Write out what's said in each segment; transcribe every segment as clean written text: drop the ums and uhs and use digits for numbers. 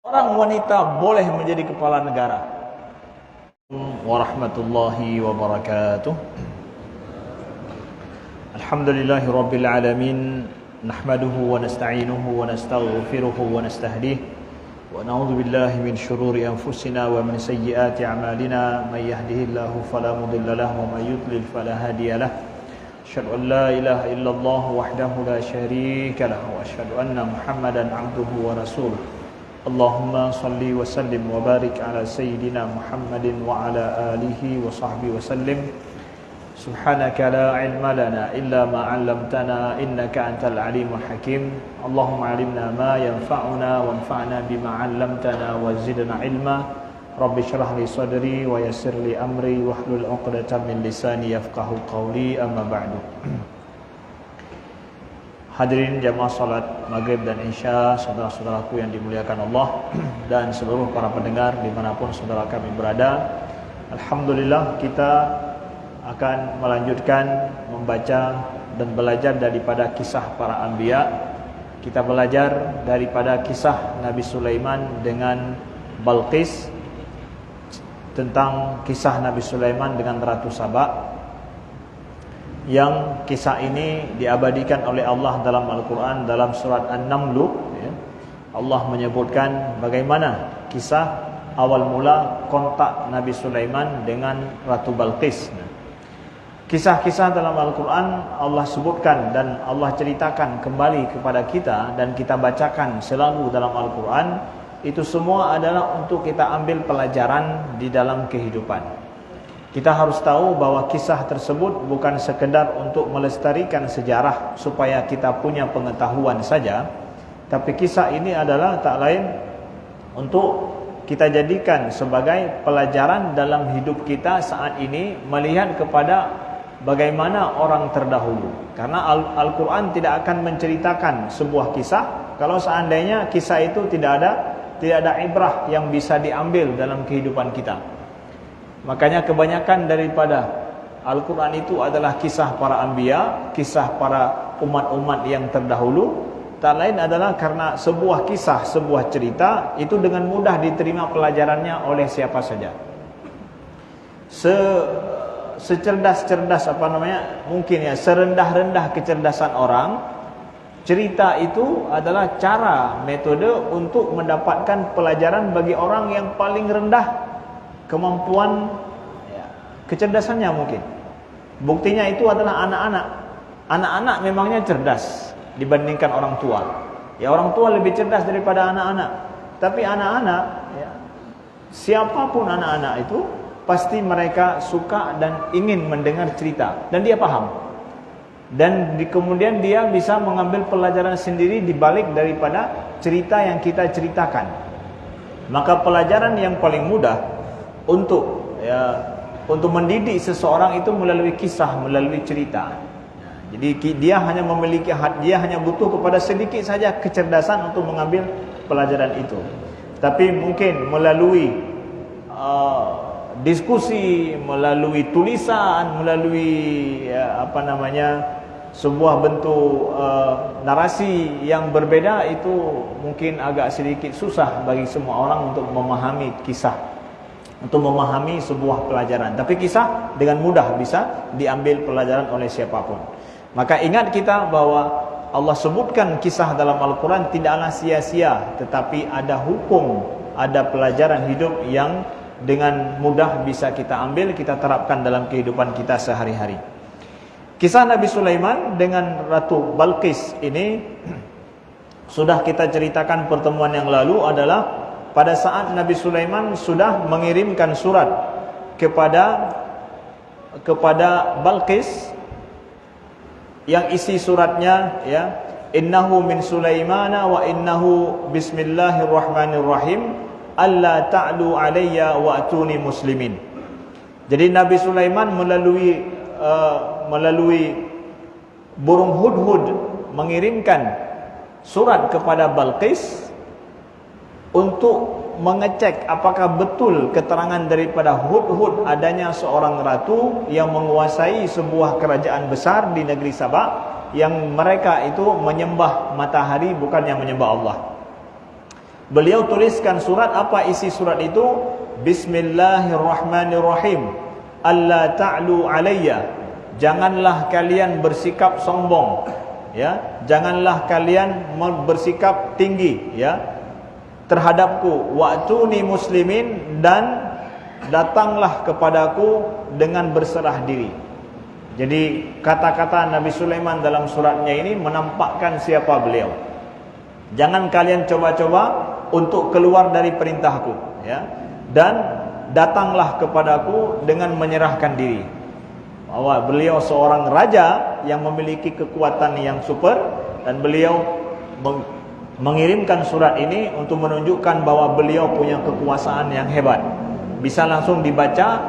Orang wanita boleh menjadi kepala negara. Warahmatullahi wabarakatuh. Alhamdulillahi rabbil alamin. Nahmaduhu wa nasta'inuhu wa nastaghfiruhu wa nastahdihi. Wa na'udzu billahi min shururi anfusina wa min sayyiati a'malina. May yahdihillahu fala mudilla lahu wa may yudlil fala hadiya lahu. Asyhadu an la ilaha illallah wahdahu la syarika lahu wa asyhadu anna Muhammadan 'abduhu wa rasuluh. Allahumma salli wa sallim wa barik ala sayyidina Muhammadin wa ala alihi wa sahbihi wa sallim. Subhanaka la ilma lana illa ma 'allamtana innaka antal alimul hakim. Allahumma 'allimna ma yanfa'una wanfa'na bima 'allamtana wa zidna ilma. Rabbi shrah li sadri wa yassir li amri wahlul 'uqdatam min lisani yafqahu qawli, amma ba'du. Hadirin jamaah salat maghrib dan isya, saudara-saudaraku yang dimuliakan Allah, dan seluruh para pendengar dimanapun saudara kami berada. Alhamdulillah, kita akan melanjutkan membaca dan belajar daripada kisah para anbiya. Kita belajar daripada kisah Nabi Sulaiman dengan Balqis, tentang kisah Nabi Sulaiman dengan Ratu Saba, yang kisah ini diabadikan oleh Allah dalam Al-Quran dalam surat An-Naml. Allah menyebutkan bagaimana kisah awal mula kontak Nabi Sulaiman dengan Ratu Balqis. Kisah-kisah dalam Al-Quran Allah sebutkan dan Allah ceritakan kembali kepada kita, dan kita bacakan selalu dalam Al-Quran. Itu semua adalah untuk kita ambil pelajaran di dalam kehidupan. Kita harus tahu bahwa kisah tersebut bukan sekedar untuk melestarikan sejarah supaya kita punya pengetahuan saja, tapi kisah ini adalah tak lain untuk kita jadikan sebagai pelajaran dalam hidup kita saat ini, melihat kepada bagaimana orang terdahulu. Karena Al-Quran tidak akan menceritakan sebuah kisah kalau seandainya kisah itu tidak ada ibrah yang bisa diambil dalam kehidupan kita. Makanya kebanyakan daripada Al-Quran itu adalah kisah para anbiya, kisah para umat-umat yang terdahulu. Tak lain adalah karena sebuah kisah, sebuah cerita itu dengan mudah diterima pelajarannya oleh siapa saja. Secerdas-cerdas mungkin ya, serendah-rendah kecerdasan orang, cerita itu adalah cara, metode untuk mendapatkan pelajaran bagi orang yang paling rendah kemampuan kecerdasannya mungkin. Buktinya itu adalah anak-anak. Anak-anak memangnya cerdas dibandingkan orang tua. Ya, orang tua lebih cerdas daripada anak-anak. Tapi anak-anak, siapapun anak-anak itu, pasti mereka suka dan ingin mendengar cerita, dan dia paham. Dan kemudian dia bisa mengambil pelajaran sendiri di balik daripada cerita yang kita ceritakan. Maka pelajaran yang paling mudah untuk mendidik seseorang itu melalui kisah, melalui cerita. Jadi dia hanya butuh kepada sedikit saja kecerdasan untuk mengambil pelajaran itu. Tapi mungkin melalui diskusi, melalui tulisan, melalui sebuah bentuk narasi yang berbeda, itu mungkin agak sedikit susah bagi semua orang untuk memahami kisah, untuk memahami sebuah pelajaran. Tapi kisah dengan mudah bisa diambil pelajaran oleh siapapun. Maka ingat kita bahwa Allah sebutkan kisah dalam Al-Quran tidaklah sia-sia, tetapi ada hukum, ada pelajaran hidup yang dengan mudah bisa kita ambil, kita terapkan dalam kehidupan kita sehari-hari. Kisah Nabi Sulaiman dengan Ratu Balqis ini sudah kita ceritakan pertemuan yang lalu, adalah pada saat Nabi Sulaiman sudah mengirimkan surat kepada Balqis, yang isi suratnya innahu min Sulaimana wa innahu bismillahirrahmanirrahim alla ta'lu alayya wa atuni muslimin. Jadi Nabi Sulaiman melalui burung hudhud mengirimkan surat kepada Balqis untuk mengecek apakah betul keterangan daripada hudhud adanya seorang ratu yang menguasai sebuah kerajaan besar di negeri Sabah, yang mereka itu menyembah matahari bukan yang menyembah Allah. Beliau tuliskan surat. Apa isi surat itu? Bismillahirrahmanirrahim. Alla ta'lu alayya. Janganlah kalian bersikap sombong, ya. Janganlah kalian bersikap tinggi, ya, terhadapku. Wa'tuni muslimin, dan datanglah kepadaku dengan berserah diri. Jadi kata-kata Nabi Sulaiman dalam suratnya ini menampakkan siapa beliau. Jangan kalian coba-coba untuk keluar dari perintahku, ya. Dan datanglah kepadaku dengan menyerahkan diri. Bahwa beliau seorang raja yang memiliki kekuatan yang super, dan beliau mengirimkan surat ini untuk menunjukkan bahwa beliau punya kekuasaan yang hebat. Bisa langsung dibaca,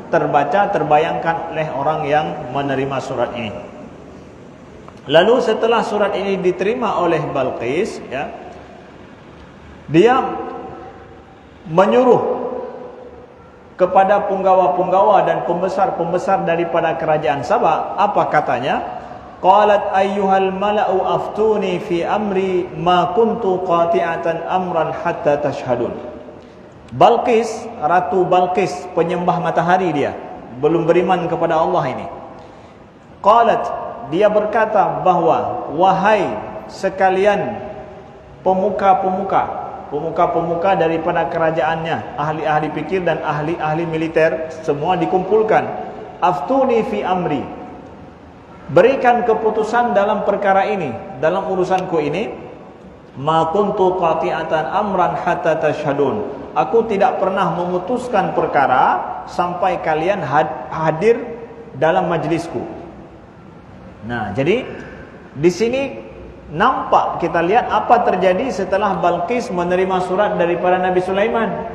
terbaca, terbayangkan oleh orang yang menerima surat ini. Lalu setelah surat ini diterima oleh Balqis, ya, dia menyuruh kepada punggawa-punggawa dan pembesar-pembesar daripada kerajaan Sabah. Apa katanya? Qalat ayyuhal mala'u aftuni fi amri ma kuntu qati'atan amran hatta tashhadun. Balqis, Ratu Balqis, penyembah matahari dia, belum beriman kepada Allah ini. Qalat, dia berkata bahwa, wahai sekalian pemuka-pemuka daripada kerajaannya, ahli-ahli fikir dan ahli-ahli militer, semua dikumpulkan. Aftuni fi amri, berikan keputusan dalam perkara ini, dalam urusanku ini. Ma kuntu qati'atan amran hatta tashhadun. Aku tidak pernah memutuskan perkara sampai kalian hadir dalam majlisku. Nah, jadi di sini nampak, kita lihat apa terjadi setelah Balqis menerima surat daripada Nabi Sulaiman.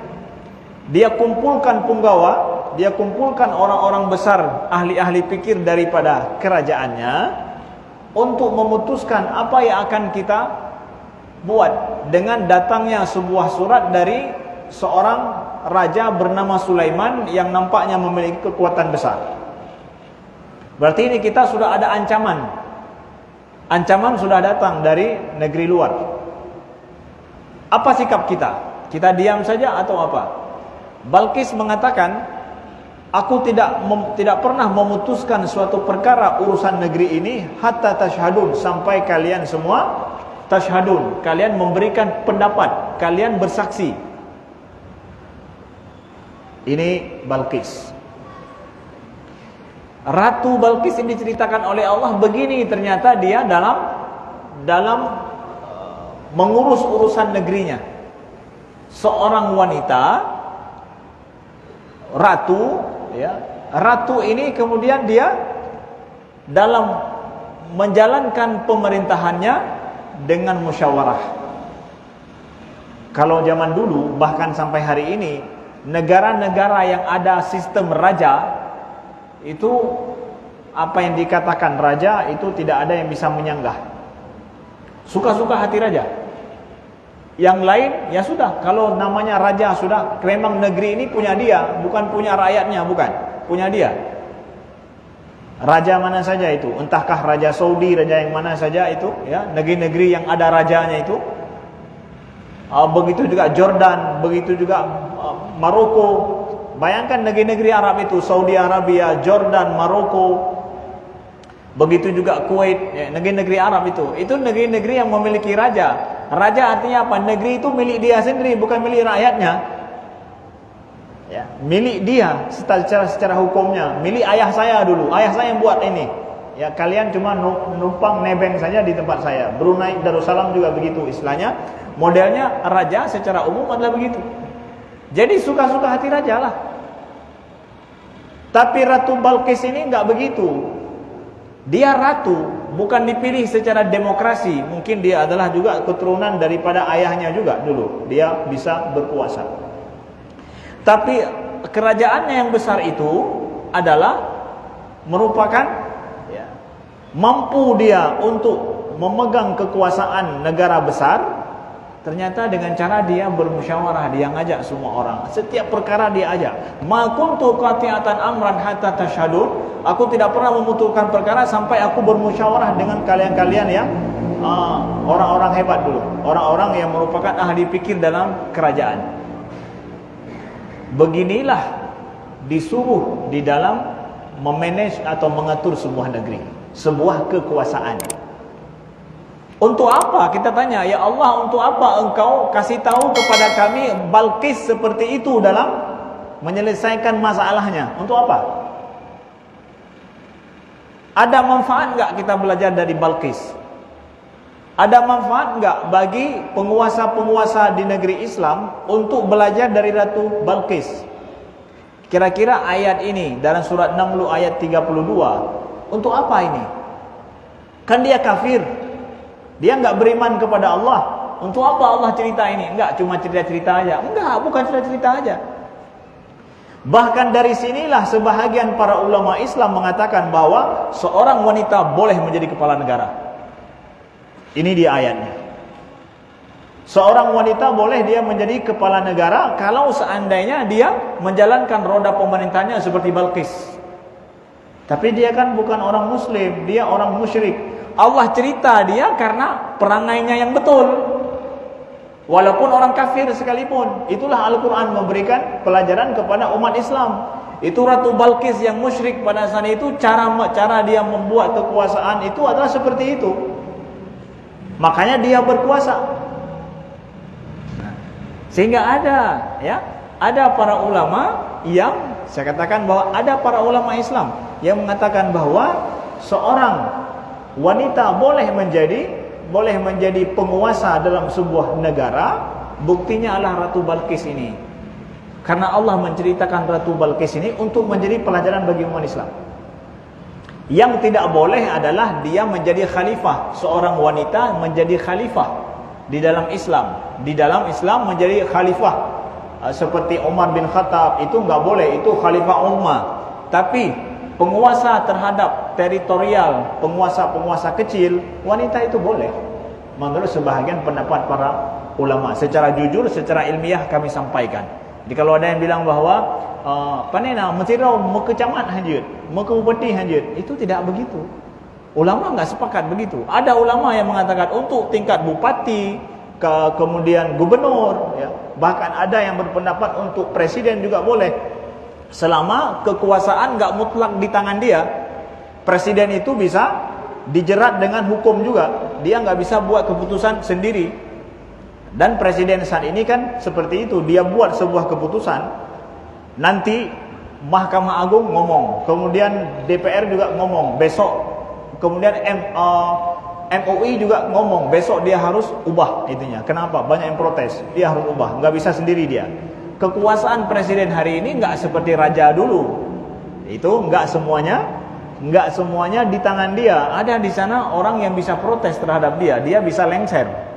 Dia kumpulkan punggawa, dia kumpulkan orang-orang besar, ahli-ahli fikir daripada kerajaannya untuk memutuskan apa yang akan kita buat dengan datangnya sebuah surat dari seorang raja bernama Sulaiman yang nampaknya memiliki kekuatan besar. Berarti ini kita sudah ada ancaman. Ancaman sudah datang dari negeri luar. Apa sikap kita? Kita diam saja atau apa? Balqis mengatakan, aku tidak pernah memutuskan suatu perkara urusan negeri ini hatta tashhadun, sampai kalian semua tashhadun, kalian memberikan pendapat, kalian bersaksi. Ini Balqis. Ratu Balqis ini diceritakan oleh Allah begini, ternyata dia dalam mengurus urusan negerinya. Seorang wanita, ratu, ya. Ratu ini kemudian dia dalam menjalankan pemerintahannya dengan musyawarah. Kalau zaman dulu, bahkan sampai hari ini, negara-negara yang ada sistem raja, itu apa yang dikatakan raja itu tidak ada yang bisa menyanggah. Suka-suka hati raja. Yang lain ya sudah, kalau namanya raja sudah, memang negeri ini punya dia, bukan punya rakyatnya, bukan, punya dia. Raja mana saja itu, entahkah raja Saudi, raja yang mana saja itu, ya, negeri-negeri yang ada rajanya itu. Begitu juga Jordan, begitu juga Maroko. Bayangkan negeri-negeri Arab itu, Saudi Arabia, Jordan, Maroko, begitu juga Kuwait, ya, negeri-negeri Arab itu negeri-negeri yang memiliki raja. Raja artinya apa? Negeri itu milik dia sendiri, bukan milik rakyatnya. Ya, milik dia secara hukumnya, milik ayah saya dulu. Ayah saya yang buat ini. Ya, kalian cuma numpang nebeng saja di tempat saya. Brunei Darussalam juga begitu istilahnya. Modelnya raja secara umum adalah begitu. Jadi suka-suka hati raja lah. Tapi Ratu Balqis ini enggak begitu. Dia ratu, bukan dipilih secara demokrasi. Mungkin dia adalah juga keturunan daripada ayahnya juga dulu. Dia bisa berkuasa. Tapi kerajaannya yang besar itu adalah merupakan, ya, mampu dia untuk memegang kekuasaan negara besar. Ternyata dengan cara dia bermusyawarah, dia ngajak semua orang. Setiap perkara dia ajak. Ma kuntu qati'atan amran hatta tashhadun. Aku tidak pernah memutuskan perkara sampai aku bermusyawarah dengan kalian-kalian yang orang-orang hebat dulu, orang-orang yang merupakan ahli fikir dalam kerajaan. Beginilah disuruh di dalam memanage atau mengatur sebuah negeri, sebuah kekuasaan. Untuk apa? Kita tanya, ya Allah, untuk apa engkau kasih tahu kepada kami Balqis seperti itu dalam menyelesaikan masalahnya? Untuk apa? Ada manfaat enggak kita belajar dari Balqis? Ada manfaat enggak bagi penguasa-penguasa di negeri Islam untuk belajar dari Ratu Balqis? Kira-kira ayat ini dalam surat Naml ayat 32, untuk apa ini? Kan dia kafir, dia enggak beriman kepada Allah. Untuk apa Allah cerita ini? Enggak cuma cerita-cerita aja. Enggak, bukan cerita-cerita aja. Bahkan dari sinilah sebahagian para ulama Islam mengatakan bahwa seorang wanita boleh menjadi kepala negara. Ini dia ayatnya. Seorang wanita boleh dia menjadi kepala negara kalau seandainya dia menjalankan roda pemerintahnya seperti Balqis. Tapi dia kan bukan orang muslim, dia orang musyrik. Allah cerita dia karena perangainya yang betul. Walaupun orang kafir sekalipun. Itulah Al-Quran memberikan pelajaran kepada umat Islam. Itu Ratu Balqis yang musyrik pada saat itu, cara dia membuat kekuasaan itu adalah seperti itu. Makanya dia berkuasa. Sehingga ada para ulama yang, saya katakan bahwa ada para ulama Islam yang mengatakan bahwa seorang wanita boleh menjadi penguasa dalam sebuah negara. Buktinya adalah Ratu Balqis ini. Karena Allah menceritakan Ratu Balqis ini untuk menjadi pelajaran bagi umat Islam. Yang tidak boleh adalah dia menjadi khalifah. Seorang wanita menjadi khalifah di dalam Islam. Di dalam Islam menjadi khalifah seperti Umar bin Khattab, itu enggak boleh, itu khalifah umma. Tapi penguasa terhadap teritorial, penguasa-penguasa kecil, wanita itu boleh. Menurut sebahagian pendapat para ulama, secara jujur, secara ilmiah kami sampaikan. Jadi kalau ada yang bilang bahwa panena mentirau mekacamat hajud, mekubupati hajud, itu tidak begitu. Ulama enggak sepakat begitu. Ada ulama yang mengatakan untuk tingkat bupati, kemudian gubernur, ya. Bahkan ada yang berpendapat untuk presiden juga boleh. Selama kekuasaan enggak mutlak di tangan dia. Presiden itu bisa dijerat dengan hukum juga. Dia enggak bisa buat keputusan sendiri. Dan presiden saat ini kan seperti itu, dia buat sebuah keputusan, nanti Mahkamah Agung ngomong, kemudian DPR juga ngomong, besok kemudian MUI juga ngomong, besok dia harus ubah itunya. Kenapa? Banyak yang protes, dia harus ubah, nggak bisa sendiri dia. Kekuasaan presiden hari ini nggak seperti raja dulu. Itu nggak semuanya di tangan dia. Ada di sana orang yang bisa protes terhadap dia, dia bisa lengser.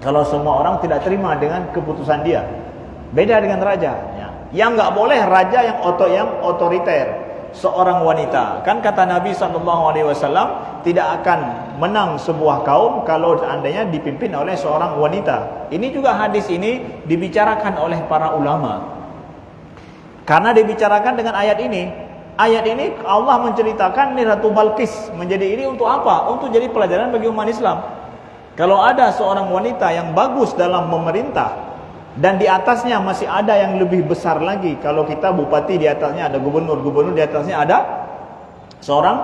Kalau semua orang tidak terima dengan keputusan dia. Beda dengan raja, ya. Yang nggak boleh raja yang otoriter. Seorang wanita, kan kata Nabi SAW, tidak akan menang sebuah kaum kalau seandainya dipimpin oleh seorang wanita. Ini juga hadis ini dibicarakan oleh para ulama. Karena dibicarakan dengan ayat ini. Ayat ini Allah menceritakan nih Ratu Balqis menjadi ini untuk apa? Untuk jadi pelajaran bagi umat Islam. Kalau ada seorang wanita yang bagus dalam memerintah, dan di atasnya masih ada yang lebih besar lagi. Kalau kita bupati, di atasnya ada gubernur, gubernur di atasnya ada seorang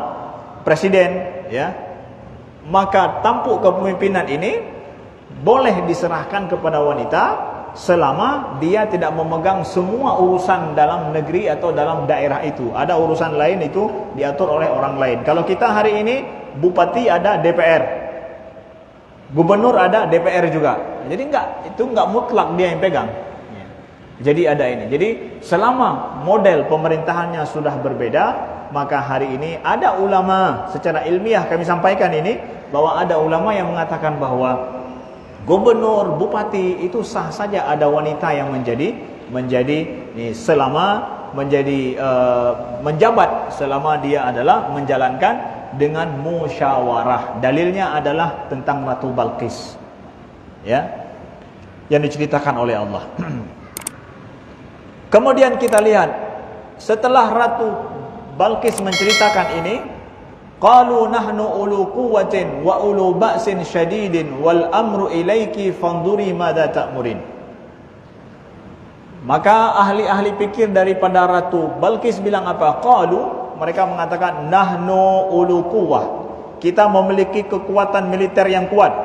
presiden, ya. Maka tampuk kepemimpinan ini boleh diserahkan kepada wanita selama dia tidak memegang semua urusan dalam negeri atau dalam daerah itu. Ada urusan lain itu diatur oleh orang lain. Kalau kita hari ini bupati ada DPR, gubernur ada DPR juga. Jadi itu enggak mutlak dia yang pegang. Jadi ada ini. Jadi selama model pemerintahannya sudah berbeda, maka hari ini ada ulama, secara ilmiah kami sampaikan ini, bahwa ada ulama yang mengatakan bahwa gubernur, bupati itu sah saja ada wanita yang menjabat selama dia adalah menjalankan dengan musyawarah. Dalilnya adalah tentang Ratu Balqis, ya, yang diceritakan oleh Allah. Kemudian kita lihat setelah Ratu Balqis menceritakan ini, Qalu nahnu ulu quwwatin wa ulu ba'sin syadidin wal amru ilaiki fanduri madza ta'murin. Maka ahli-ahli fikir daripada Ratu Balqis bilang apa? Qalu, mereka mengatakan nahnu ulu quwwah. Kita memiliki kekuatan militer yang kuat.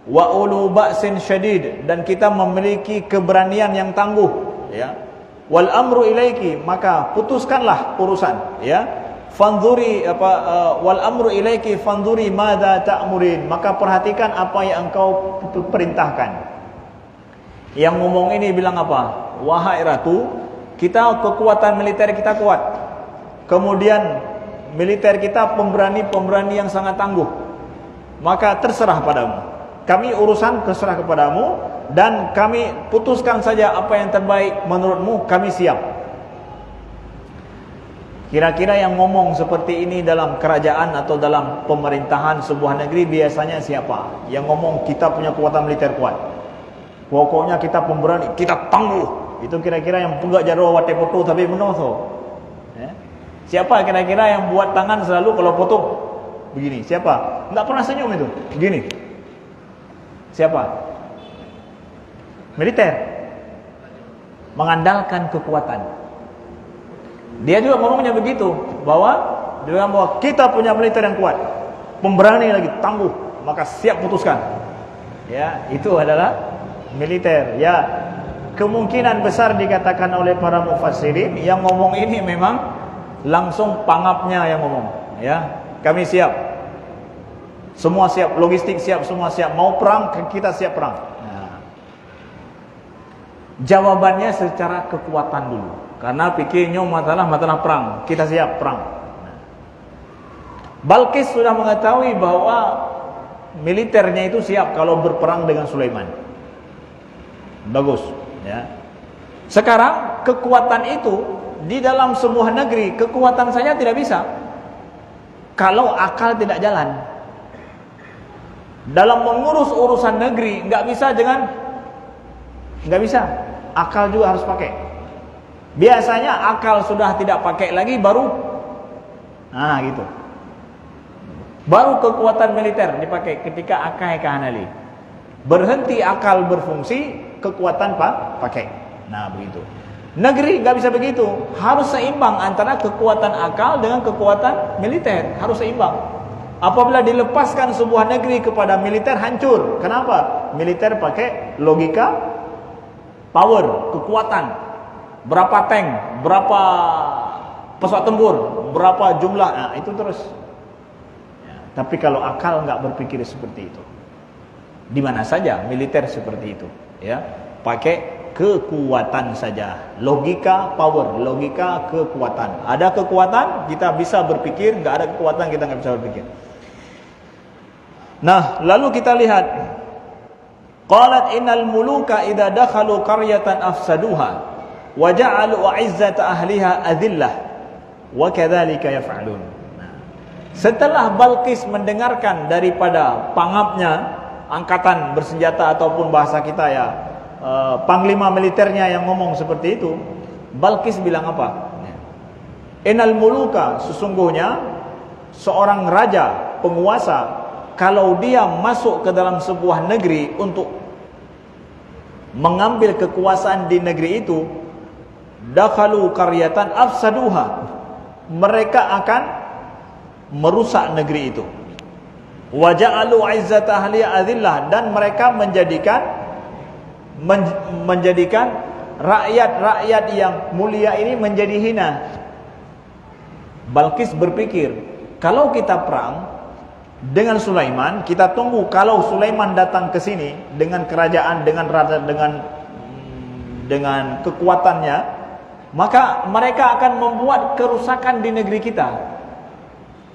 Wa ulu ba'sin syadid, dan kita memiliki keberanian yang tangguh, ya. Wal amru ilaiki, maka putuskanlah urusan, ya. Fanzuri wal amru ilaiki fanzuri madza ta'murin, maka perhatikan apa yang engkau perintahkan. Yang ngomong ini bilang apa? Wahai Ratu, kita kekuatan militer kita kuat. Kemudian militer kita pemberani yang sangat tangguh. Maka terserah padamu. Kami urusan terserah kepadamu, dan kami putuskan saja apa yang terbaik menurutmu, kami siap. Kira-kira yang ngomong seperti ini dalam kerajaan atau dalam pemerintahan sebuah negeri biasanya siapa? Yang ngomong kita punya kekuatan militer kuat, pokoknya kita pemberani, kita tangguh. Itu kira-kira yang punggak jaro wate foto tapi menoso, ya? Siapa kira-kira yang buat tangan selalu kalau foto begini? Siapa? Enggak pernah senyum itu, begini. Siapa? Militer. Mengandalkan kekuatan. Dia juga ngomongnya begitu, bahwa dia bilang bahwa kita punya militer yang kuat, pemberani lagi, tangguh, maka siap putuskan. Ya, itu adalah militer. Ya, kemungkinan besar dikatakan oleh para mufassirin yang ngomong ini memang langsung pangapnya yang ngomong. Ya, kami siap, semua siap, logistik siap, semua siap, mau perang kita siap perang. Nah, jawabannya secara kekuatan dulu. Karena pikirnya masalah perang, kita siap perang. Balqis sudah mengetahui bahwa militernya itu siap kalau berperang dengan Sulaiman. Bagus, ya. Sekarang kekuatan itu di dalam sebuah negeri, kekuatan saja tidak bisa kalau akal tidak jalan. Dalam mengurus urusan negeri nggak bisa akal juga harus pakai. Biasanya akal sudah tidak pakai lagi baru gitu. Baru kekuatan militer dipakai ketika akal kahanali. Berhenti akal berfungsi, kekuatan pakai. Nah, begitu. Negeri nggak bisa begitu. Harus seimbang antara kekuatan akal dengan kekuatan militer, harus seimbang. Apabila dilepaskan sebuah negeri kepada militer, hancur. Kenapa? Militer pakai logika, power, kekuatan. Berapa tank, berapa pesawat tempur, berapa jumlah, nah, itu terus. Ya, tapi kalau akal nggak berpikir seperti itu, di mana saja militer seperti itu, ya, pakai kekuatan saja, logika, power, logika, kekuatan. Ada kekuatan kita bisa berpikir, nggak ada kekuatan kita nggak bisa berpikir. Nah, lalu kita lihat, qalat innal muluka idza dakhalu qaryatan afsaduha wa ja'alu 'izzata ahliha adillah wa kadzalika yaf'alun. Setelah Balqis mendengarkan daripada pangapnya angkatan bersenjata ataupun bahasa kita ya panglima militernya yang ngomong seperti itu, Balqis bilang apa? Innal muluka, sesungguhnya seorang raja, penguasa, kalau dia masuk ke dalam sebuah negeri untuk mengambil kekuasaan di negeri itu, dakhalu qaryatan afsaduha, mereka akan merusak negeri itu. Wa ja'alu 'izzata ahliha adillah, dan mereka menjadikan rakyat-rakyat yang mulia ini menjadi hina. Balqis berpikir, kalau kita perang dengan Sulaiman, kita tunggu kalau Sulaiman datang ke sini dengan kerajaan, dengan raja, dengan kekuatannya, maka mereka akan membuat kerusakan di negeri kita.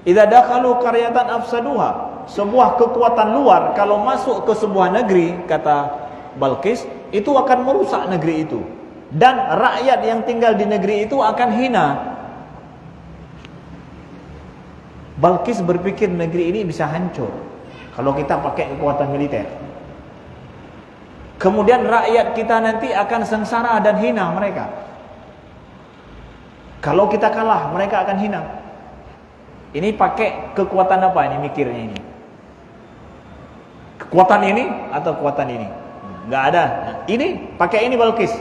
Idza dakhalu qaryatan afsaduha, sebuah kekuatan luar kalau masuk ke sebuah negeri, kata Balqis, itu akan merusak negeri itu, dan rakyat yang tinggal di negeri itu akan hina. Balqis berpikir negeri ini bisa hancur kalau kita pakai kekuatan militer. Kemudian rakyat kita nanti akan sengsara dan hina mereka. Kalau kita kalah, mereka akan hina. Ini pakai kekuatan apa ini mikirnya ini? Kekuatan ini atau kekuatan ini? Enggak ada. Ini pakai ini Balqis.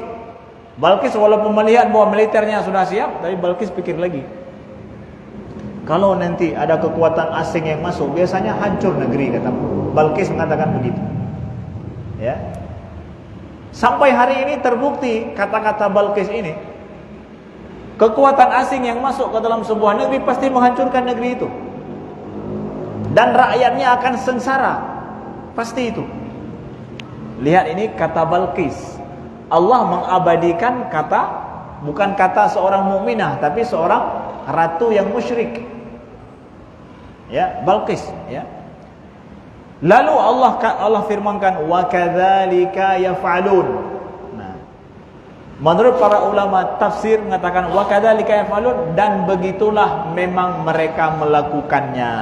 Balqis walaupun melihat bahwa militernya sudah siap, tapi Balqis pikir lagi. Kalau nanti ada kekuatan asing yang masuk, biasanya hancur negeri, kata Balqis mengatakan begitu. Ya. Sampai hari ini terbukti kata-kata Balqis ini. Kekuatan asing yang masuk ke dalam sebuah negeri pasti menghancurkan negeri itu. Dan rakyatnya akan sengsara. Pasti itu. Lihat ini kata Balqis. Allah mengabadikan kata, bukan kata seorang mukminah, tapi seorang ratu yang musyrik. Ya, Balqis, ya. Lalu Allah firmankan wa kadzalika yaf'alun. Nah, menurut para ulama tafsir mengatakan wa kadzalika yaf'alun, dan begitulah memang mereka melakukannya.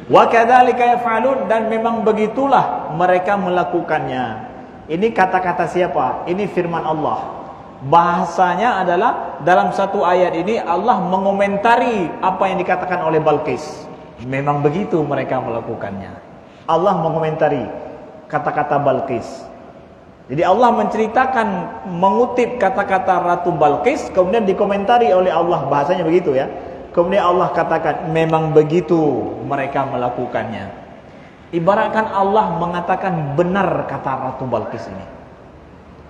Wa kadzalika yaf'alun, dan memang begitulah mereka melakukannya. Ini kata-kata siapa? Ini firman Allah. Bahasanya adalah dalam satu ayat ini Allah mengomentari apa yang dikatakan oleh Balqis. Memang begitu mereka melakukannya. Allah mengomentari kata-kata Balqis. Jadi Allah menceritakan, mengutip kata-kata Ratu Balqis, kemudian dikomentari oleh Allah, bahasanya begitu ya. Kemudian Allah katakan memang begitu mereka melakukannya. Ibaratkan Allah mengatakan benar kata Ratu Balqis ini.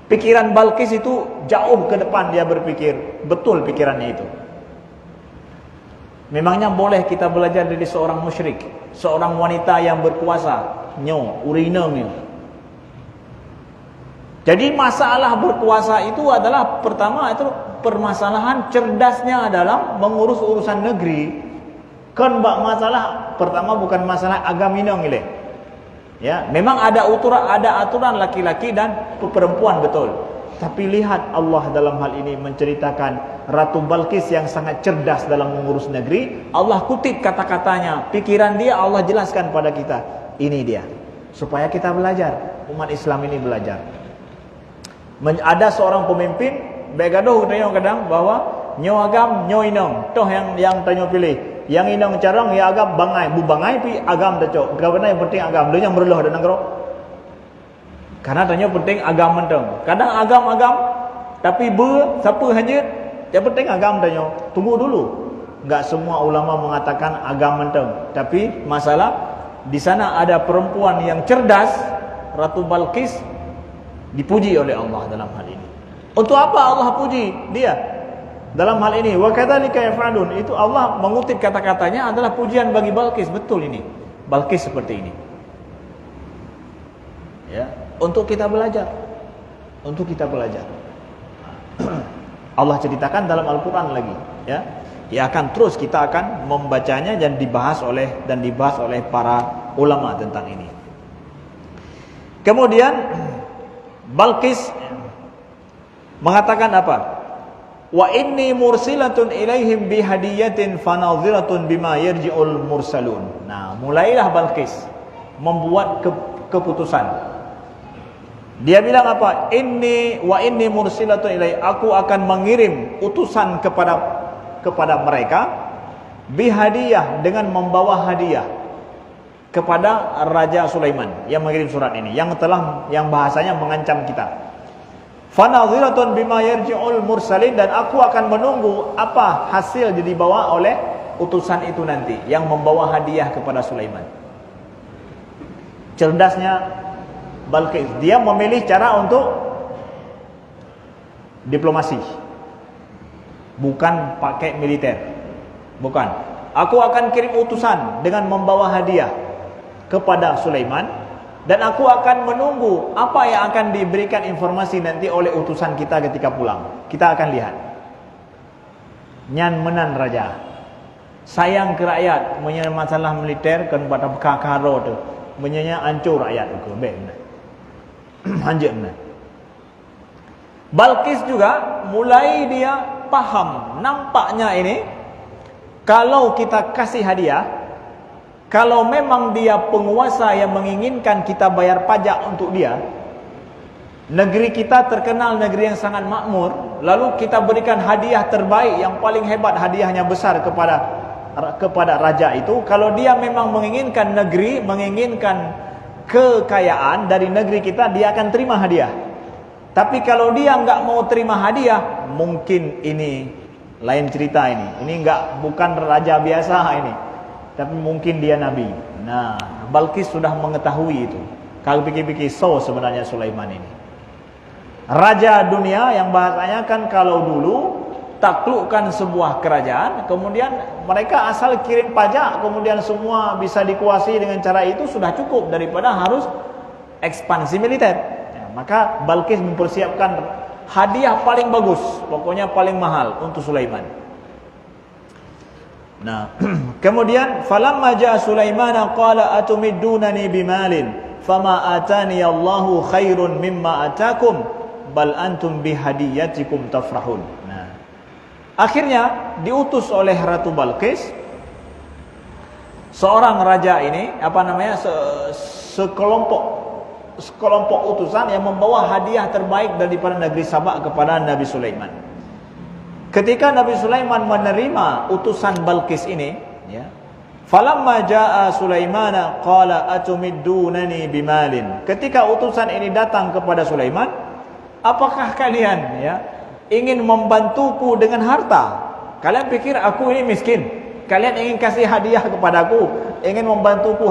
Pikiran Balqis itu jauh ke depan, dia berpikir, betul pikirannya itu. Memangnya boleh kita belajar dari seorang musyrik, seorang wanita yang berkuasa, urinanya. Jadi masalah berkuasa itu adalah pertama itu permasalahan cerdasnya dalam mengurus urusan negeri. Kan masalah pertama bukan masalah agama ini. Ya, memang ada aturan laki-laki dan perempuan, betul. Tapi lihat Allah dalam hal ini menceritakan Ratu Balqis yang sangat cerdas dalam mengurus negeri. Allah kutip kata-katanya, pikiran dia Allah jelaskan pada kita. Ini dia, supaya kita belajar, umat Islam ini belajar. Ada seorang pemimpin begaduh kadang bahwa nyo agam nyo inong, toh yang tanyo pilih. Yang inong carang ya agam bangai, bu bangai pi agam dah cok. Karena yang penting agam, dia yang mereloh dan nangro. Karena tanya penting agam menteng. Kadang agam, tapi siapa hanyut, yang penting agam tanya. Tunggu dulu. Enggak semua ulama mengatakan agam menteng. Tapi masalah di sana ada perempuan yang cerdas, Ratu Balqis dipuji oleh Allah dalam hal ini. Untuk apa Allah puji dia? Dalam hal ini wa kadzalika yaf'alun, itu Allah mengutip kata-katanya adalah pujian bagi Balqis. Betul ini. Balqis seperti ini. Ya, untuk kita belajar. Untuk kita belajar. Allah ceritakan dalam Al-Qur'an lagi, ya. Ya akan terus kita akan membacanya dan dibahas oleh para ulama tentang ini. Kemudian Balqis mengatakan apa? Wa inni mursilatun ilaihim bihadiyatin fanadhiratun bima yarji'ul mursalun. Nah, mulailah Balqis membuat keputusan. Dia bilang apa? Inni mursilatun ilaih. Aku akan mengirim utusan kepada mereka bihadiyah, dengan membawa hadiah kepada Raja Sulaiman yang mengirim surat ini, yang bahasanya mengancam kita. Fanadhiratun bima yarji'ul mursalin, dan aku akan menunggu apa hasil yang dibawa oleh utusan itu nanti yang membawa hadiah kepada Sulaiman. Cerdasnya Balqis, dia memilih cara untuk diplomasi, bukan pakai militer. Bukan. Aku akan kirim utusan dengan membawa hadiah kepada Sulaiman, dan aku akan menunggu apa yang akan diberikan informasi nanti oleh utusan kita ketika pulang. Kita akan lihat. Nyan menan raja. Sayang ke rakyat, punya masalah militer kan pada kakaro tu. Menyanya hancur rakyat tu. Ben. Hancur benar. Balqis juga mulai dia paham, nampaknya ini kalau kita kasih hadiah, kalau memang dia penguasa yang menginginkan kita bayar pajak untuk dia, negeri kita terkenal negeri yang sangat makmur, lalu kita berikan hadiah terbaik, yang paling hebat, hadiahnya besar kepada kepada raja itu, kalau dia memang menginginkan negeri, menginginkan kekayaan dari negeri kita, dia akan terima hadiah. Tapi kalau dia nggak mau terima hadiah, mungkin ini lain cerita ini. Ini bukan raja biasa ini, tapi mungkin dia nabi. Nah, Balqis sudah mengetahui itu. Kalau pikir-pikir, sebenarnya Sulaiman ini raja dunia yang bahasanya kan kalau dulu taklukkan sebuah kerajaan, kemudian mereka asal kirim pajak, kemudian semua bisa dikuasai dengan cara itu sudah cukup daripada harus ekspansi militer. Ya, maka Balqis mempersiapkan hadiah paling bagus, pokoknya paling mahal untuk Sulaiman. Nah, kemudian falamma jaa Sulaiman qala atumiddunani bimalin fama atani Allahu khairun mimma atakum bal antum bihadiyatikum tafrahun. Nah, akhirnya diutus oleh Ratu Balqis seorang raja ini, sekelompok utusan yang membawa hadiah terbaik daripada negeri Sabak kepada Nabi Sulaiman. Ketika Nabi Sulaiman menerima utusan Balqis ini, ya, falamma jaa Sulaiman qala atumiddunani bimalin. Ketika utusan ini datang kepada Sulaiman, apakah kalian ingin membantuku dengan harta? Kalian pikir aku ini miskin? Kalian ingin kasih hadiah kepadaku, ingin membantuku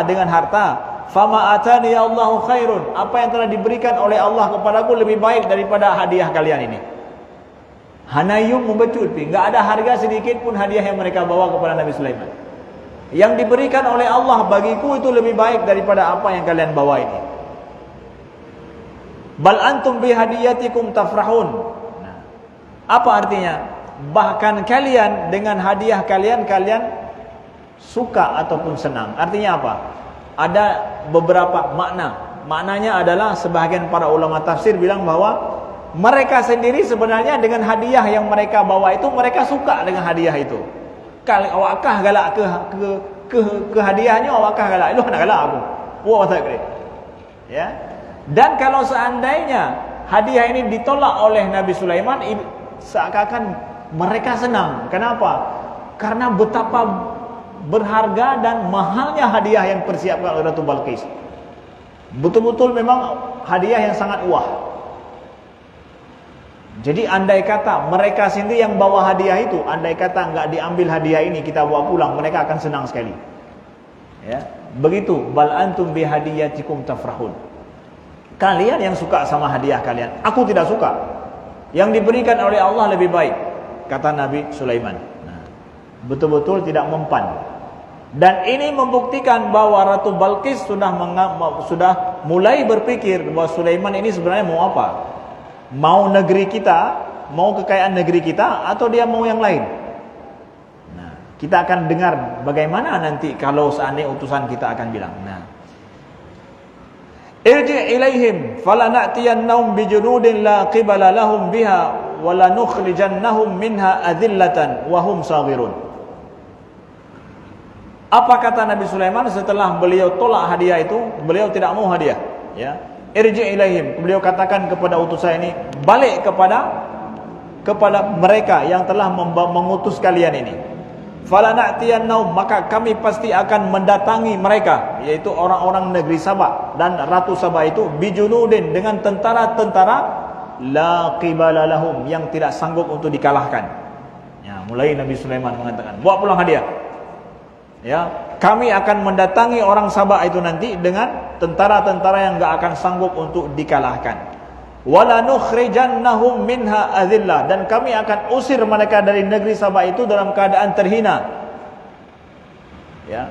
dengan harta? Fama atani Allahu khairun. Apa yang telah diberikan oleh Allah kepadaku lebih baik daripada hadiah kalian ini. Hanayum membecut, enggak ada harga sedikit pun hadiah yang mereka bawa kepada Nabi Sulaiman. Yang diberikan oleh Allah bagiku itu lebih baik daripada apa yang kalian bawa ini. Bal antum bihadiyatikum tafrahun. Nah, apa artinya? Bahkan kalian dengan hadiah kalian suka ataupun senang. Artinya apa? Ada beberapa makna. Maknanya adalah sebahagian para ulama tafsir bilang bahwa mereka sendiri sebenarnya dengan hadiah yang mereka bawa itu mereka suka dengan hadiah itu. Kalau awakah galak ke hadiahnya, awakah galak lu nak galak aku. Wah tak kira. Ya. Dan kalau seandainya hadiah ini ditolak oleh Nabi Sulaiman, seakan-akan mereka senang. Kenapa? Karena betapa berharga dan mahalnya hadiah yang persiapkan oleh Ratu Balqis. Betul-betul memang hadiah yang sangat wah. Jadi andai kata mereka sendiri yang bawa hadiah itu, andai kata enggak diambil hadiah ini kita bawa pulang, mereka akan senang sekali. Ya, begitu. Bal antum bihadiyatikum tafrahun. Kalian yang suka sama hadiah kalian, aku tidak suka. Yang diberikan oleh Allah lebih baik, kata Nabi Sulaiman. Nah, betul-betul tidak mempan. Dan ini membuktikan bahwa Ratu Balqis sudah mulai berpikir bahwa Sulaiman ini sebenarnya mau apa? Mau negeri kita, mau kekayaan negeri kita, atau dia mau yang lain? Nah, kita akan dengar bagaimana nanti kalau seandainya utusan kita akan bilang. Nah, irji' ilaihim falana'tiyannahum bijunudin la qibala lahum biha wa lanukhrijannahum minha adillatan wa hum saghirun. Apa kata Nabi Sulaiman setelah beliau tolak hadiah itu? Beliau tidak mau hadiah, ya. Irji' ilaihim, beliau katakan kepada utusan ini, balik kepada mereka yang telah mengutus kalian ini. Falana'tiyannahum, maka kami pasti akan mendatangi mereka, yaitu orang-orang negeri Sabak dan Ratu Sabak itu, bijunudin, dengan tentara-tentara la qibala lahum, yang tidak sanggup untuk dikalahkan. Ya, mulai Nabi Sulaiman mengatakan, bawa pulang hadiah. Ya, kami akan mendatangi orang Sabak itu nanti dengan tentara-tentara yang enggak akan sanggup untuk dikalahkan. Wala nukhrijannahum minha adillah, dan kami akan usir mereka dari negeri Sabak itu dalam keadaan terhina. Ya.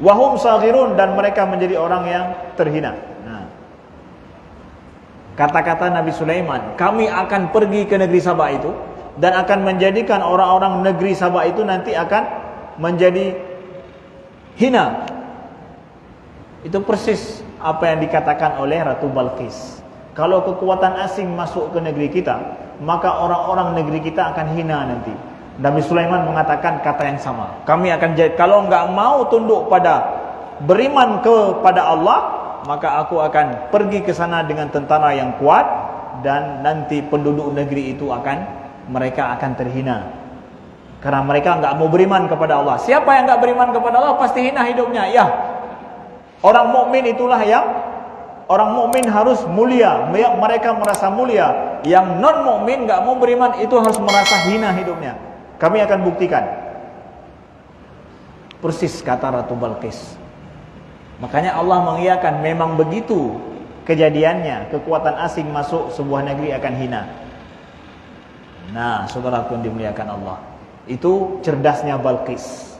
Wahum saghirun, dan mereka menjadi orang yang terhina. Nah, kata-kata Nabi Sulaiman, kami akan pergi ke negeri Sabak itu dan akan menjadikan orang-orang negeri Sabak itu nanti akan menjadi hina. Itu persis apa yang dikatakan oleh Ratu Balqis. Kalau kekuatan asing masuk ke negeri kita, maka orang-orang negeri kita akan hina nanti. Nabi Sulaiman mengatakan kata yang sama. Kami akan jadi, kalau enggak mau tunduk beriman kepada Allah, maka aku akan pergi ke sana dengan tentara yang kuat, dan nanti penduduk negeri itu mereka akan terhina. Karena mereka enggak mau beriman kepada Allah. Siapa yang enggak beriman kepada Allah pasti hina hidupnya. Ya. Orang mukmin itulah yang orang mukmin harus mulia. Mereka merasa mulia. Yang non mukmin enggak mau beriman itu harus merasa hina hidupnya. Kami akan buktikan. Persis kata Ratu Balqis. Makanya Allah mengiyakan memang begitu kejadiannya. Kekuatan asing masuk sebuah negeri akan hina. Nah, saudaraku yang dimuliakan Allah, itu cerdasnya Balqis.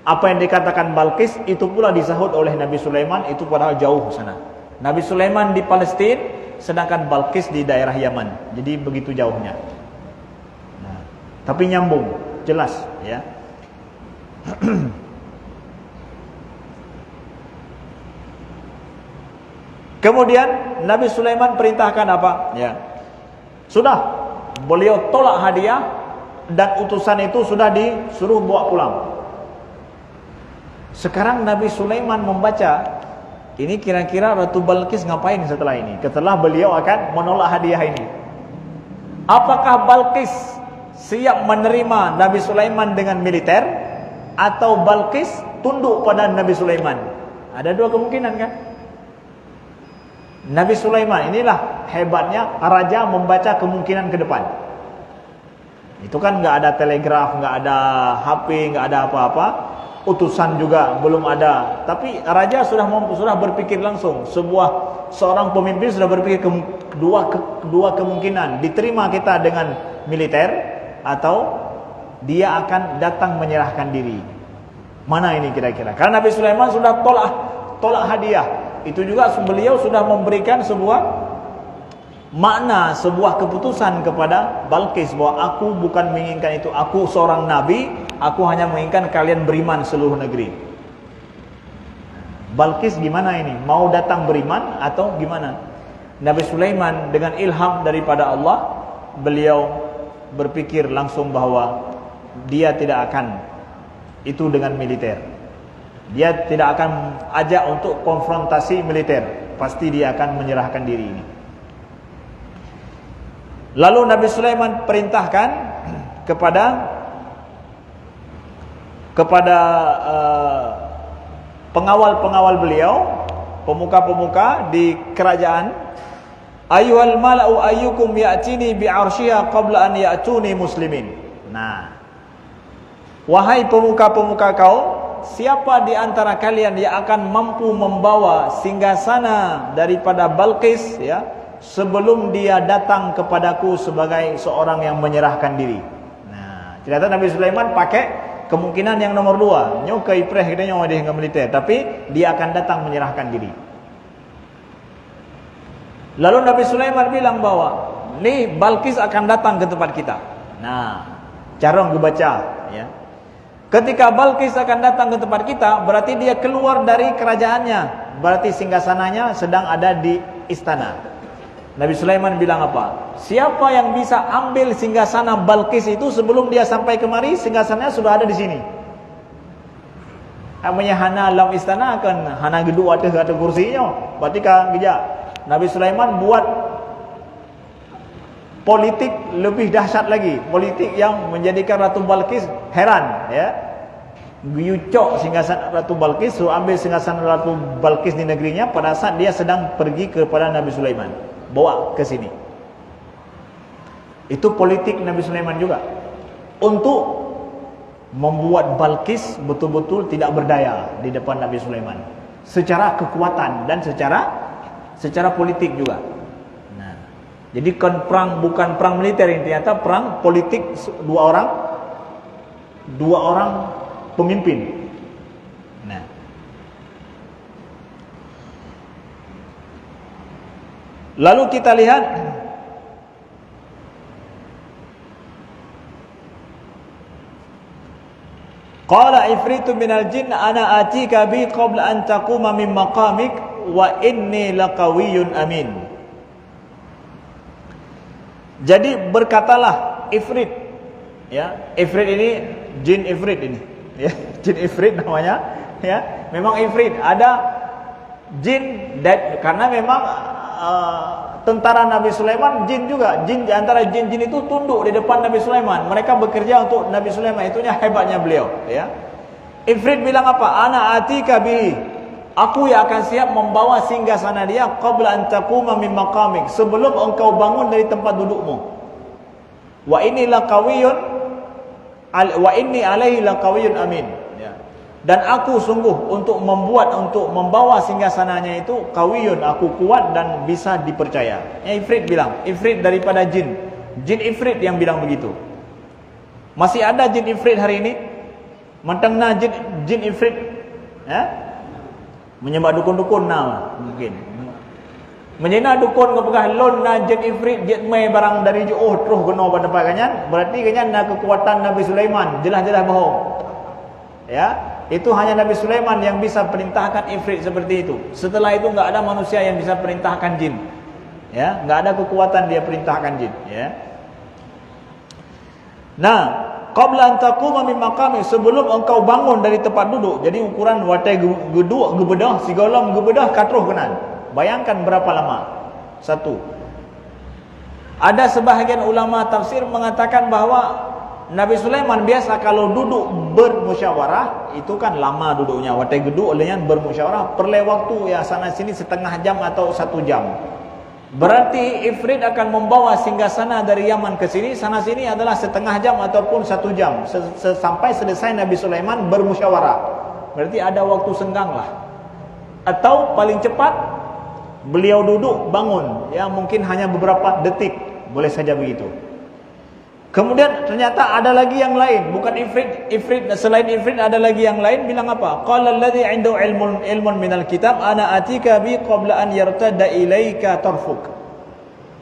Apa yang dikatakan Balqis itu pula disahut oleh Nabi Sulaiman, itu padahal jauh sana. Nabi Sulaiman di Palestina, sedangkan Balqis di daerah Yaman. Jadi begitu jauhnya. Nah, tapi nyambung, jelas ya. Kemudian Nabi Sulaiman perintahkan apa? Ya. Sudah, beliau tolak hadiah dan utusan itu sudah disuruh bawa pulang. Sekarang Nabi Sulaiman membaca, ini kira-kira Ratu Balqis ngapain setelah ini? Setelah beliau akan menolak hadiah ini. Apakah Balqis siap menerima Nabi Sulaiman dengan militer, atau Balqis tunduk pada Nabi Sulaiman? Ada dua kemungkinan kan? Nabi Sulaiman, inilah hebatnya raja membaca kemungkinan ke depan. Itu kan nggak ada telegraf, nggak ada HP, nggak ada apa-apa. Utusan juga belum ada. Tapi raja sudah berpikir langsung. Seorang pemimpin sudah berpikir dua kemungkinan. Diterima kita dengan militer, atau dia akan datang menyerahkan diri. Mana ini kira-kira? Karena Nabi Sulaiman sudah tolak hadiah. Itu juga beliau sudah memberikan sebuah makna, sebuah keputusan kepada Balqis bahwa aku bukan menginginkan itu. Aku seorang nabi, aku hanya menginginkan kalian beriman seluruh negeri. Balqis gimana ini? Mau datang beriman atau gimana? Nabi Sulaiman dengan ilham daripada Allah, beliau berpikir langsung bahwa dia tidak akan itu dengan militer. Dia tidak akan ajak untuk konfrontasi militer. Pasti dia akan menyerahkan diri ini. Lalu Nabi Sulaiman perintahkan kepada pengawal-pengawal beliau, pemuka-pemuka di kerajaan, ayyuhal mala'u ayyukum ya'tini bi'arsyiha qabla an ya'tuni muslimin. Nah, wahai pemuka-pemuka kaum, siapa di antara kalian yang akan mampu membawa singgasana daripada Balqis, ya, sebelum dia datang kepadaku sebagai seorang yang menyerahkan diri. Nah, ternyata Nabi Sulaiman pakai kemungkinan yang nomor dua. Nyoka ipreh kita nyawa dia dengan militer, tapi dia akan datang menyerahkan diri. Lalu Nabi Sulaiman bilang bahwa nih Balqis akan datang ke tempat kita. Nah, cara ngebaca, ya. Ketika Balqis akan datang ke tempat kita, berarti dia keluar dari kerajaannya. Berarti singgasananya sedang ada di istana. Nabi Sulaiman bilang apa? Siapa yang bisa ambil singgasana Balqis itu sebelum dia sampai kemari, singgasananya sudah ada di sini. Namanya hana dalam istana kan hana gedung ada kursinya. Berarti kan gejak. Nabi Sulaiman buat politik lebih dahsyat lagi, politik yang menjadikan Ratu Balqis heran, ya. Guyucok singgasan Ratu Balqis, suruh ambil singgasan Ratu Balqis di negerinya pada saat dia sedang pergi kepada Nabi Sulaiman, bawa ke sini. Itu politik Nabi Sulaiman juga, untuk membuat Balqis betul-betul tidak berdaya di depan Nabi Sulaiman, secara kekuatan dan secara politik juga. Jadi kan perang bukan perang militer ini, ternyata perang politik dua orang pemimpin. Nah, lalu kita lihat qala ifritu minal jin ana atika bi qabla an taquma min maqamik wa inni laqawiyyun amin. Jadi berkatalah Ifrit, ya, Ifrit ini jin Ifrit ini, ya, jin Ifrit namanya, ya, memang Ifrit ada jin karena memang tentara Nabi Sulaiman, jin juga. Jin, di antara jin-jin itu tunduk di depan Nabi Sulaiman. Mereka bekerja untuk Nabi Sulaiman. Itunya hebatnya beliau, ya. Ifrit bilang apa? Ana atika bi. Aku yang akan siap membawa singgasana dia qabla an taquma min maqamik, sebelum engkau bangun dari tempat dudukmu. Wa inni laqawiyyun wa inni alaihi laqawiyyun amin. Ya. Dan aku sungguh untuk membawa singgasananya itu qawiyun, aku kuat dan bisa dipercaya. Ya, Ifrit bilang, Ifrit daripada jin. Jin Ifrit yang bilang begitu. Masih ada jin Ifrit hari ini? Mentengna jin Ifrit, ya? Menyembah dukun-dukun mungkin. Menjena dukun ke pegah lon na jin Ifrit jet mai barang dari jauh terus kena pada kanyan, berarti kanyan na kekuatan Nabi Sulaiman, jelas-jelas bohong. Ya, itu hanya Nabi Sulaiman yang bisa perintahkan Ifrit seperti itu. Setelah itu enggak ada manusia yang bisa perintahkan jin. Ya, enggak ada kekuatan dia perintahkan jin, ya. Nah, qabla an taquma min maqami, sebelum engkau bangun dari tempat duduk. Jadi ukuran watai geduk gebedah sigolam gebedah katruh kenan. Bayangkan berapa lama? Satu. Ada sebahagian ulama tafsir mengatakan bahawa Nabi Sulaiman biasa kalau duduk bermusyawarah, itu kan lama duduknya. Watai geduk olehnya bermusyawarah perlu waktu ya sana sini setengah jam atau 1 jam. Berarti Ifrit akan membawa singgasana dari Yaman ke sini, sana sini adalah setengah jam ataupun 1 jam sampai selesai Nabi Sulaiman bermusyawarah. Berarti ada waktu senggang lah. Atau paling cepat beliau duduk bangun, ya mungkin hanya beberapa detik, boleh saja begitu. Kemudian ternyata ada lagi yang lain, bukan Ifrit selain Ifrit ada lagi yang lain. Bilang apa? Qala alladhi 'indahu ilmun minal kitab ana atika bi qabla an yartadda ilaika tarfuk.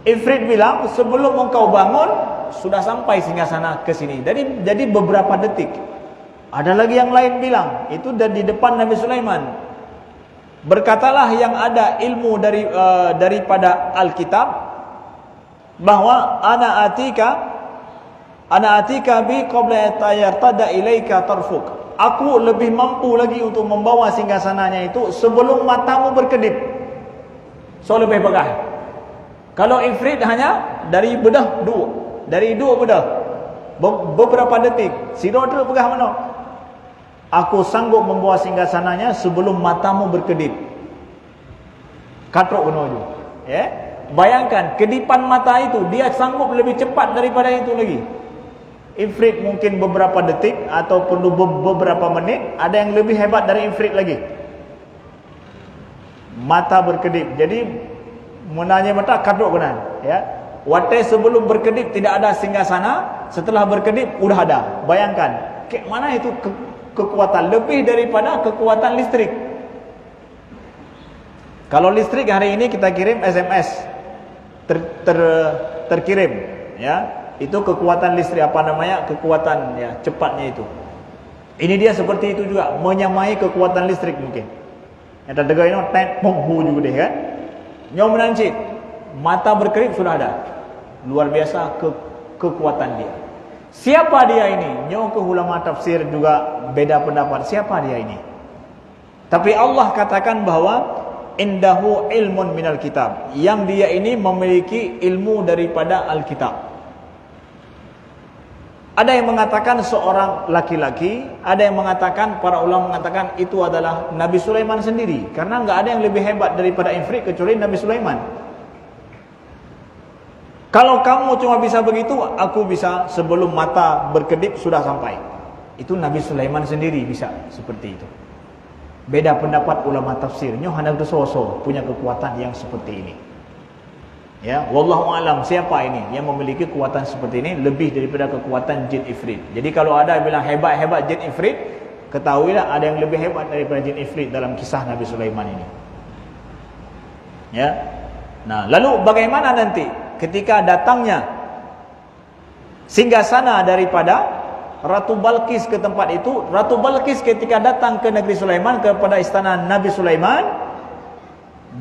Ifrit bilang sebelum engkau bangun sudah sampai singgasana ke sini. Jadi beberapa detik. Ada lagi yang lain bilang itu di depan Nabi Sulaiman. Berkatalah yang ada ilmu daripada Alkitab bahwa ana atika bi qabla yartada ilaika tarfuk. Aku lebih mampu lagi untuk membawa singgasananya itu sebelum matamu berkedip. So lebih pegah. Kalau Ifrit hanya dari bedah dua, dari dua bedah beberapa detik. Sido tu pegah mana? Aku sanggup membawa singgasananya sebelum matamu berkedip. Katrok menuju. Ya. Bayangkan kedipan mata itu dia sanggup lebih cepat daripada itu lagi. Ifrit mungkin beberapa detik ataupun beberapa menit, ada yang lebih hebat dari Ifrit lagi. Mata berkedip. Jadi menanya mata kaduk benar, ya. Watai sebelum berkedip tidak ada singgasana, setelah berkedip udah ada. Bayangkan, mana itu kekuatan lebih daripada kekuatan listrik. Kalau listrik hari ini kita kirim SMS terkirim, ya. Itu kekuatan listrik, apa namanya, kekuatan ya cepatnya itu. Ini dia seperti itu juga, menyamai kekuatan listrik mungkin. Yang terdengar ini tet ponghu juga deh kan. Nyom menancit, mata berkedip sudah ada. Luar biasa kekuatan dia. Siapa dia ini? Nyom ke ulama tafsir juga beda pendapat. Siapa dia ini? Tapi Allah katakan bahwa indahu ilmun minal kitab. Yang dia ini memiliki ilmu daripada Alkitab. Ada yang mengatakan seorang laki-laki, ada yang mengatakan, para ulama mengatakan itu adalah Nabi Sulaiman sendiri. Karena enggak ada yang lebih hebat daripada Ifrit kecuali Nabi Sulaiman. Kalau kamu cuma bisa begitu, aku bisa sebelum mata berkedip sudah sampai. Itu Nabi Sulaiman sendiri bisa seperti itu. Beda pendapat ulama tafsir. Nyoh hendak doso punya kekuatan yang seperti ini. Ya, wallahu alam, siapa ini yang memiliki kekuatan seperti ini lebih daripada kekuatan jin Ifrit. Jadi kalau ada yang bilang hebat-hebat jin Ifrit, ketahuilah ada yang lebih hebat daripada jin Ifrit dalam kisah Nabi Sulaiman ini. Ya. Nah, lalu bagaimana nanti ketika datangnya singgasana daripada Ratu Balqis ke tempat itu? Ratu Balqis ketika datang ke negeri Sulaiman, kepada istana Nabi Sulaiman,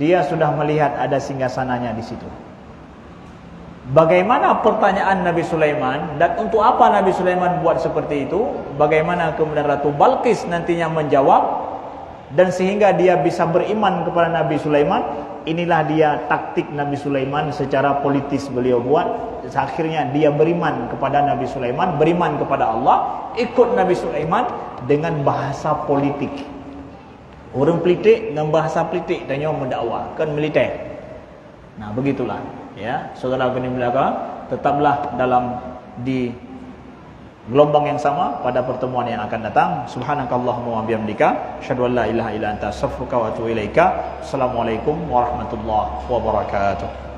dia sudah melihat ada singgasananya di situ. Bagaimana pertanyaan Nabi Sulaiman dan untuk apa Nabi Sulaiman buat seperti itu? Bagaimana kemudian Ratu Balqis nantinya menjawab? dan sehingga dia bisa beriman kepada Nabi Sulaiman. Inilah dia taktik Nabi Sulaiman secara politis beliau buat. Akhirnya dia beriman kepada Nabi Sulaiman, beriman kepada Allah, ikut Nabi Sulaiman dengan bahasa politik. Orang politik dengan bahasa politik tanya mendakwah, kan militer. Nah, begitulah ya. Saudara kini belaka, tetaplah dalam di gelombang yang sama pada pertemuan yang akan datang. Subhanakallahumma wa bihamdika, asyhadu an la ilaha illa anta, astaghfiruka wa atubu ilaika. Assalamualaikum warahmatullahi wabarakatuh.